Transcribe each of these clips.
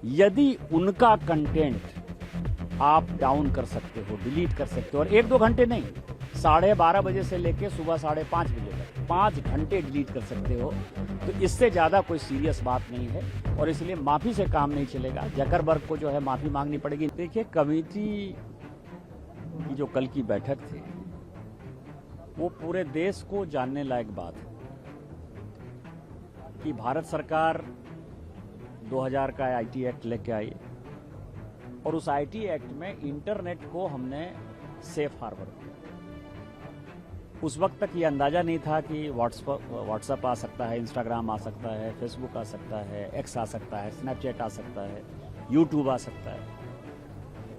यदि उनका कंटेंट आप डाउन कर सकते हो, डिलीट कर सकते हो, और 1-2 घंटे नहीं, 12:30 बजे से लेकर सुबह 5:30 बजे तक 5 घंटे डिलीट कर सकते हो, तो इससे ज्यादा कोई सीरियस बात नहीं है। और इसलिए माफी से काम नहीं चलेगा, जकरबर्ग को जो है माफी मांगनी पड़ेगी। देखिए, कमेटी की जो कल की बैठक थी वो पूरे देश को जानने लायक बात है कि भारत सरकार 2000 का आईटी एक्ट लेके आई और उस आईटी एक्ट में इंटरनेट को हमने सेफ हार्बर किया। उस वक्त तक ये अंदाजा नहीं था कि व्हाट्सएप आ सकता है, इंस्टाग्राम आ सकता है, फेसबुक आ सकता है, एक्स आ सकता है, स्नैपचैट आ सकता है, यूट्यूब आ सकता है।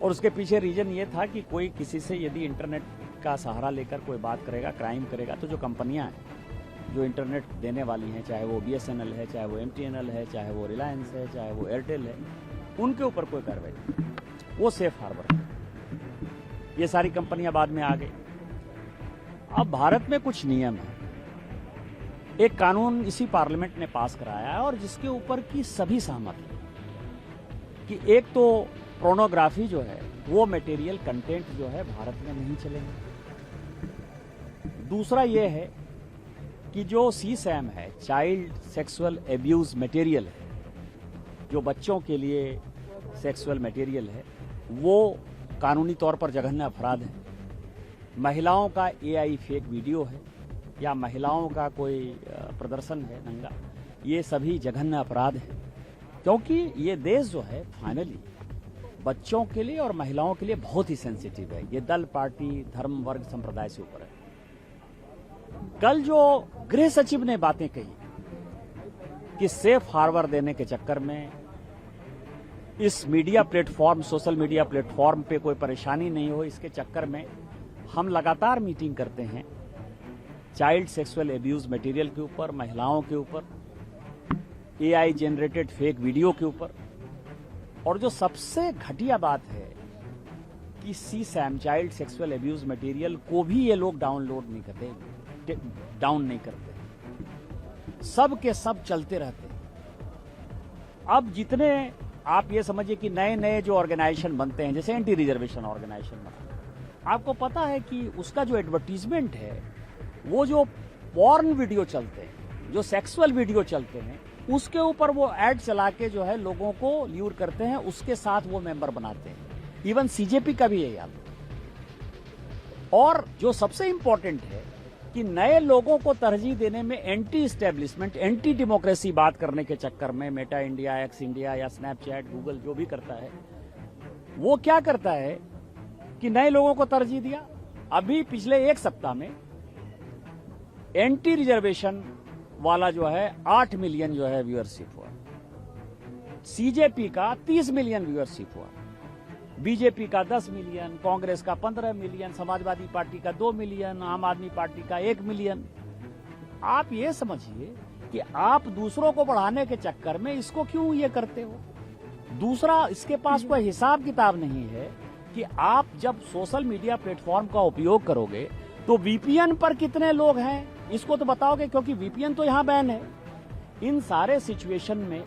और उसके पीछे रीजन ये था कि कोई किसी से यदि इंटरनेट का सहारा लेकर कोई बात करेगा, क्राइम करेगा, तो जो कंपनियां हैं जो इंटरनेट देने वाली हैं, चाहे वो BSNL है, चाहे वो MTNL है, चाहे वो रिलायंस है, चाहे वो एयरटेल है, उनके ऊपर कोई कार्रवाई नहीं, वो सेफ हार्बर है। ये सारी कंपनियां बाद में आ गई। अब भारत में कुछ नियम है, एक कानून इसी पार्लियामेंट ने पास कराया है और जिसके ऊपर की सभी सहमत हैं कि एक तो पोर्नोग्राफी जो है वो मटेरियल कंटेंट जो है भारत में नहीं चलेंगे। दूसरा ये है कि जो CSAM है, चाइल्ड सेक्सुअल एब्यूज मटेरियल है, जो बच्चों के लिए सेक्सुअल मटेरियल है, वो कानूनी तौर पर जघन्य अपराध है। महिलाओं का AI फेक वीडियो है या महिलाओं का कोई प्रदर्शन है नंगा, ये सभी जघन्य अपराध है, क्योंकि ये देश जो है फाइनली बच्चों के लिए और महिलाओं के लिए बहुत ही सेंसिटिव है। ये दल, पार्टी, धर्म, वर्ग, संप्रदाय से ऊपर है। कल जो गृह सचिव ने बातें कही कि सेफ हार्बर देने के चक्कर में इस media platform, social media platform पे कोई परेशानी नहीं हो, इसके चक्कर में हम लगातार मीटिंग करते हैं चाइल्ड सेक्सुअल एब्यूज मटेरियल के ऊपर, महिलाओं के ऊपर, AI जनरेटेड फेक वीडियो के ऊपर। और जो सबसे घटिया बात है कि CSAM, child sexual abuse material को भी ये लोग डाउनलोड नहीं करते, डाउन नहीं करते, सब के सब चलते रहते। अब जितने आप ये समझिए कि नए नए जो ऑर्गेनाइजेशन बनते हैं, जैसे एंटी रिजर्वेशन ऑर्गेनाइजेशन बना, आपको पता है कि उसका जो एडवर्टीजमेंट है, वो जो पॉर्न वीडियो चलते हैं, जो सेक्सुअल वीडियो चलते हैं, उसके ऊपर वो एड चला के जो है लोगों को ल्यूर करते हैं, उसके साथ वो मेंबर बनाते हैं। इवन CJP का भी यही हाल है। और जो सबसे इंपॉर्टेंट है कि नए लोगों को तरजीह देने में एंटी स्टैब्लिशमेंट, एंटी डेमोक्रेसी बात करने के चक्कर में मेटा इंडिया, एक्स इंडिया या स्नैपचैट, गूगल जो भी करता है, वो क्या करता है कि नए लोगों को तरजीह दिया। अभी पिछले 1 सप्ताह में एंटी रिजर्वेशन वाला जो है 8 मिलियन जो है व्यूअरशिप हुआ, CJP का 30 मिलियन व्यूअरशिप हुआ, BJP का 10 मिलियन, कांग्रेस का 15 मिलियन, समाजवादी पार्टी का 2 मिलियन, आम आदमी पार्टी का 1 मिलियन। आप ये समझिए कि आप दूसरों को बढ़ाने के चक्कर में इसको क्यों ये करते हो। दूसरा, इसके पास कोई हिसाब किताब नहीं है कि आप जब सोशल मीडिया प्लेटफॉर्म का उपयोग करोगे तो VPN पर कितने लोग हैं, इसको तो बताओगे, क्योंकि VPN तो यहां बैन है। इन सारे सिचुएशन में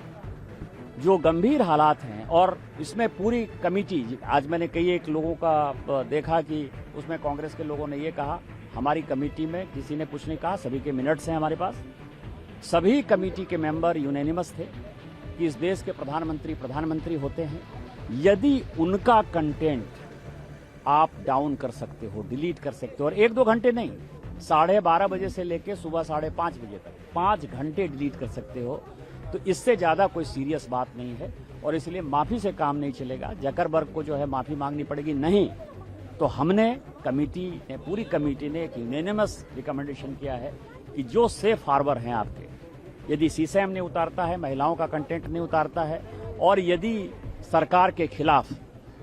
जो गंभीर हालात हैं, और इसमें पूरी कमेटी, आज मैंने कई एक लोगों का देखा कि उसमें कांग्रेस के लोगों ने ये कहा, हमारी कमेटी में किसी ने कुछ नहीं कहा, सभी के मिनट्स हैं हमारे पास, सभी कमेटी के मेंबर यूनानिमस थे कि इस देश के प्रधानमंत्री होते हैं, यदि उनका कंटेंट आप डाउन कर सकते हो, डिलीट कर सकते हो, और 1-2 घंटे नहीं, 12:30 बजे से लेकर सुबह 5:30 बजे तक 5 घंटे डिलीट कर सकते हो, तो इससे ज्यादा कोई सीरियस बात नहीं है। और इसलिए माफी से काम नहीं चलेगा, जकरबर्ग को जो है माफी मांगनी पड़ेगी। नहीं तो हमने पूरी कमेटी ने एक यूनानिमस रिकमेंडेशन किया है कि जो सेफ हार्बर हैं आपके, यदि CSAM नहीं उतारता है, महिलाओं का कंटेंट नहीं उतारता है, और यदि सरकार के खिलाफ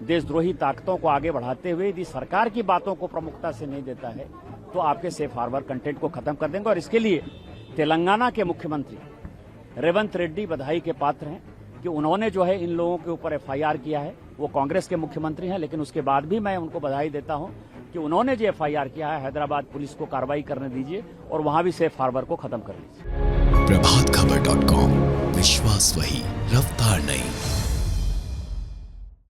देशद्रोही ताकतों को आगे बढ़ाते हुए यदि सरकार की बातों को प्रमुखता से नहीं देता है, तो आपके सेफ हार्बर कंटेंट को खत्म कर देंगे। और इसके लिए तेलंगाना के मुख्यमंत्री रेवंत रेड्डी बधाई के पात्र हैं कि उन्होंने जो है इन लोगों के ऊपर FIR किया है। वो कांग्रेस के मुख्यमंत्री हैं, लेकिन उसके बाद भी मैं उनको बधाई देता हूं कि उन्होंने जो FIR किया है, हैदराबाद पुलिस को कार्रवाई करने दीजिए और वहां भी सेफ हार्बर को खत्म कर लीजिए। प्रभातखबर.com, विश्वास वही, रफ्तार नहीं।